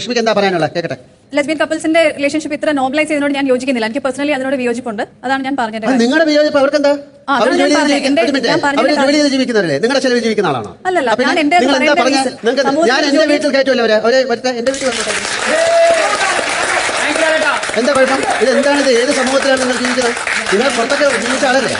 ലക്ഷ്മിക്ക് എന്താ പറയാനുള്ളത് കേക്കട്ടെ. ലെസ്ബിയൻ കപ്പിൾസിന്റെ റിലേഷൻഷിപ്പ് ഇത്ര നോർമലൈസ് ചെയ്യുന്നതിനോട് ഞാൻ യോജിക്കുന്നില്ല. എനിക്ക് പേഴ്സണലി അതിനോട് വിയോജിപ്പുണ്ട്. അതാണ് ഞാൻ പറഞ്ഞത്. നിങ്ങളുടെ വിയോജിപ്പ് അവർക്കെന്താ? അവർ ജോലി ചെയ്ത് ജീവിക്കുന്നവരല്ലേ? നിങ്ങളുടെ ചെലവിൽ ജീവിക്കുന്ന ആളാണോ? അല്ലല്ല, ഞാൻ എന്റെ വീട്ടിൽ കയറ്റുമല്ലോ എന്റെ വീട്ടിൽ എന്താ കുഴപ്പം? ഇത് എന്താണിത്? ഏത് സമൂഹത്തിലാണ് നിങ്ങൾ ജീവിക്കുന്നത്? നിങ്ങൾ പുറത്തൊക്കെ ജീവിച്ച ആളല്ലേ?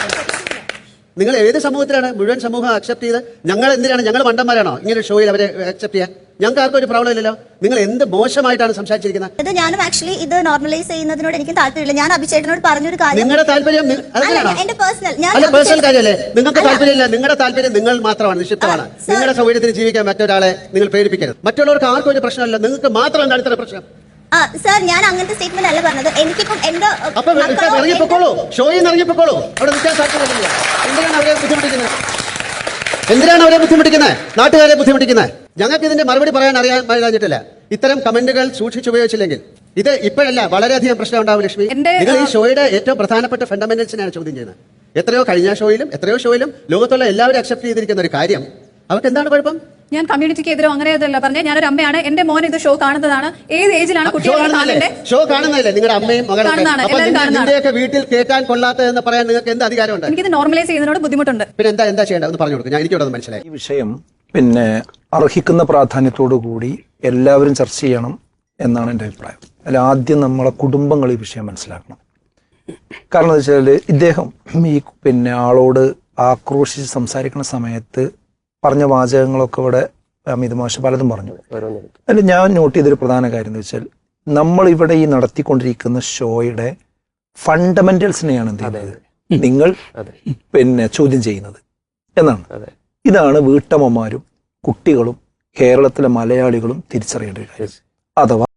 നിങ്ങൾ ഏത് സമൂഹത്തിലാണ്? മുഴുവൻ സമൂഹം അക്സെപ്റ്റ് ചെയ്ത് ഞങ്ങൾ എന്തിനാണ്? ഞങ്ങൾ മണ്ടന്മാരാണോ ഇങ്ങനെ ഷോയിൽ അവരെ അക്സെപ്റ്റ് ചെയ്യാൻ? ഞങ്ങൾക്ക് ആർക്കും ഒരു പ്രോബ്ലം ഇല്ലല്ലോ. നിങ്ങൾ എന്ത് മോശമായിട്ടാണ് സംസാരിച്ചിരിക്കുന്നത്? ഇത് ഞാനും ആക്ച്വലി ഇത് നോർമലൈസ് ചെയ്യുന്നതിനോട് എനിക്ക് താല്പര്യമില്ല. ഞാൻ അഭിഷേകനോട് പറഞ്ഞൊരു കാര്യം, നിങ്ങളുടെ താല്പര്യം എന്റെ പേഴ്സണൽ കാര്യമല്ലേ? നിങ്ങൾക്ക് താല്പര്യമില്ല. നിങ്ങളുടെ താല്പര്യം നിങ്ങൾ മാത്രമാണ്, നിക്ഷിപ്തമാണ്. നിങ്ങളുടെ സൗകര്യത്തിന് ജീവിക്കാൻ മറ്റൊരാളെ നിങ്ങൾ പ്രേരിപ്പിക്കരുത്. മറ്റുള്ളവർക്ക് ആർക്കും ഒരു പ്രശ്നമല്ല, നിങ്ങൾക്ക് മാത്രം എന്താണ് ഇത്ര പ്രശ്നം? സർ, ഞാൻ അങ്ങനത്തെ സ്റ്റേറ്റ്മെന്റ് അല്ല പറഞ്ഞത്. എനിക്കിപ്പം എന്റെ ഇറങ്ങിപ്പോക്കോളൂ, ഷോയിൽ ഇറങ്ങിപ്പോക്കോളൂ. അവിടെ നിൽക്കാൻ സാധ്യതയില്ല. എന്തിനാണ് അവരെ ബുദ്ധിമുട്ടിക്കുന്നത്? നാട്ടുകാരെ ബുദ്ധിമുട്ടിക്കുന്നത്? ഞങ്ങൾക്ക് ഇതിന്റെ മറുപടി പറയാൻ അറിയാഞ്ഞിട്ടില്ല. ഇത്തരം കമന്റുകൾ സൂക്ഷിച്ചുപയോഗിച്ചില്ലെങ്കിൽ ഇത് ഇപ്പോഴല്ല, വളരെയധികം പ്രശ്നം ഉണ്ടാവും. ലക്ഷ്മി, നിങ്ങൾ ഈ ഷോയുടെ ഏറ്റവും പ്രധാനപ്പെട്ട ഫണ്ടമെന്റൽസിനെയാണ് ചോദ്യം ചെയ്യുന്നത്. എത്രയോ കഴിഞ്ഞ ഷോയിലും ലോകത്തുള്ള എല്ലാവരും അക്സെപ്റ്റ് ചെയ്തിരിക്കുന്ന ഒരു കാര്യം, അവർക്ക് എന്താണ് കുഴപ്പം? ഞാൻ കമ്മ്യൂണിറ്റിക്ക് എതിരോ അങ്ങനെ ഇതല്ല പറഞ്ഞത്. ഞാനൊരു അമ്മയാണ്. എന്റെ മോൻ ഇത് ഷോ കാണുന്നതാണ്. ഏത് ഏജിലാണ് കുട്ടികളെ ഷോ കാണുന്നതല്ലേ? നിങ്ങളുടെ അമ്മയും മകളും നിന്റെയൊക്കെ വീട്ടിൽ കേൾക്കാൻ കൊള്ളാത്തതെന്ന് പറയാൻ നിങ്ങൾക്ക് എന്ത് അധികാരമുണ്ട്? എനിക്കിത് നോർമലൈസ് ചെയ്യുന്നതിനോട് ബുദ്ധിമുട്ടുണ്ട്. പിന്നെ എന്താ ചെയ്യേണ്ടത് ഒന്ന് പറഞ്ഞു കൊടുക്കും. എനിക്കിവിടെ മനസ്സിലായി. ഈ വിഷയം അർഹിക്കുന്ന പ്രാധാന്യത്തോടു കൂടി എല്ലാവരും ചർച്ച ചെയ്യണം എന്നാണ് എൻ്റെ അഭിപ്രായം. അതിൽ ആദ്യം നമ്മളെ കുടുംബങ്ങൾ ഈ വിഷയം മനസ്സിലാക്കണം. കാരണം എന്താ വെച്ചാൽ ഇദ്ദേഹം ഈ ആളോട് ആക്രോശിച്ച് സംസാരിക്കുന്ന സമയത്ത് പറഞ്ഞ വാചകങ്ങളൊക്കെ ഇവിടെ അമിത് മാഷ് പലതും പറഞ്ഞു. അതിൽ ഞാൻ നോട്ട് ചെയ്തൊരു പ്രധാന കാര്യം എന്ന് വെച്ചാൽ നമ്മളിവിടെ ഈ നടത്തിക്കൊണ്ടിരിക്കുന്ന ഷോയുടെ ഫണ്ടമെന്റൽസിനെയാണ് എന്ത് ചെയ്യുന്നത് നിങ്ങൾ ചോദ്യം ചെയ്യുന്നത് എന്നാണ്. ഇതാണ് വീട്ടമ്മമാരും കുട്ടികളും കേരളത്തിലെ മലയാളികളും തിരിച്ചറിയേണ്ട ഒരു കാര്യം. അഥവാ